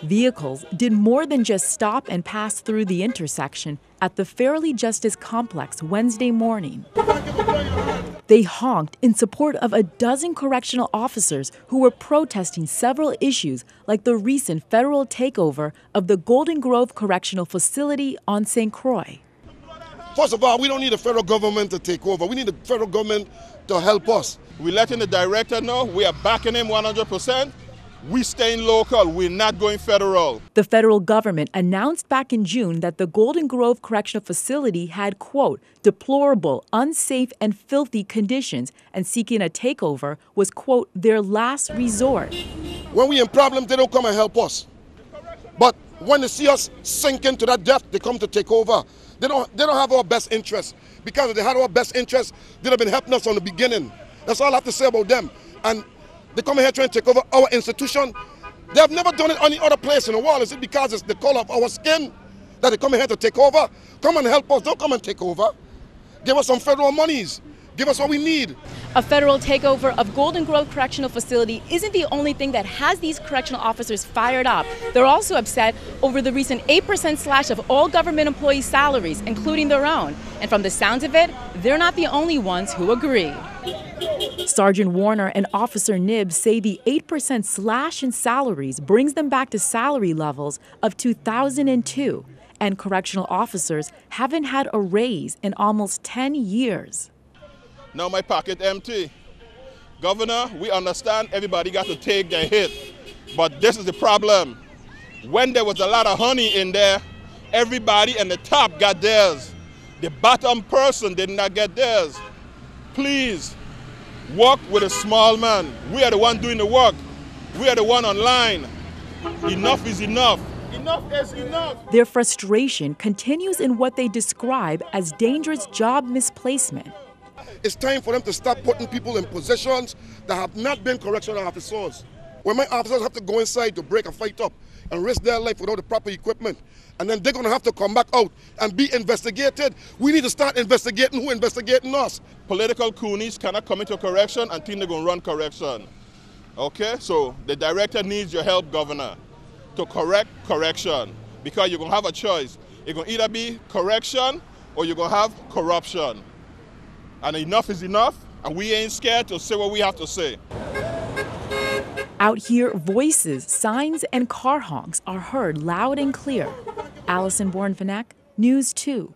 Vehicles did more than just stop and pass through the intersection at the Farrelly Justice Complex Wednesday morning. They honked in support of a dozen correctional officers who were protesting several issues like the recent federal takeover of the Golden Grove Correctional Facility on St. Croix. First of all, we don't need the federal government to take over. We need the federal government to help us. We're letting the director know we are backing him 100%. We staying local, we're not going federal. The federal government announced back in June that the Golden Grove Correctional Facility had, quote, deplorable, unsafe, and filthy conditions, and seeking a takeover was, quote, their last resort. When we're in problems, they don't come and help us. But when they see us sink into that depth, they come to take over. They don't have our best interests. Because if they had our best interests, they'd have been helping us from the beginning. That's all I have to say about them. And they come here trying to take over our institution. They have never done it any other place in the world. Is it because it's the color of our skin that they come here to take over? Come and help us. Don't come and take over. Give us some federal monies. Give us what we need. A federal takeover of Golden Grove Correctional Facility isn't the only thing that has these correctional officers fired up. They're also upset over the recent 8% slash of all government employees' salaries, including their own. And from the sounds of it, they're not the only ones who agree. Sergeant Warner and Officer Nibbs say the 8% slash in salaries brings them back to salary levels of 2002, and correctional officers haven't had a raise in almost 10 years. Now my pocket empty. Governor, we understand everybody got to take their hit, but this is the problem. When there was a lot of honey in there, everybody in the top got theirs. The bottom person did not get theirs. Please, work with a small man. We are the one doing the work. We are the one online. Enough is enough. Enough is enough. Their frustration continues in what they describe as dangerous job misplacement. It's time for them to stop putting people in positions that have not been correctional officers. When my officers have to go inside to break a fight up and risk their life without the proper equipment, and then they're going to have to come back out and be investigated. We need to start investigating who investigating us. Political coonies cannot come into correction and think they're going to run correction. Okay, so the director needs your help, Governor, to correct correction, because you're going to have a choice. You're going to either be correction or you're going to have corruption. And enough is enough, and we ain't scared to say what we have to say. Out here, voices, signs, and car honks are heard loud and clear. Allison Bourne-Vanek, News 2.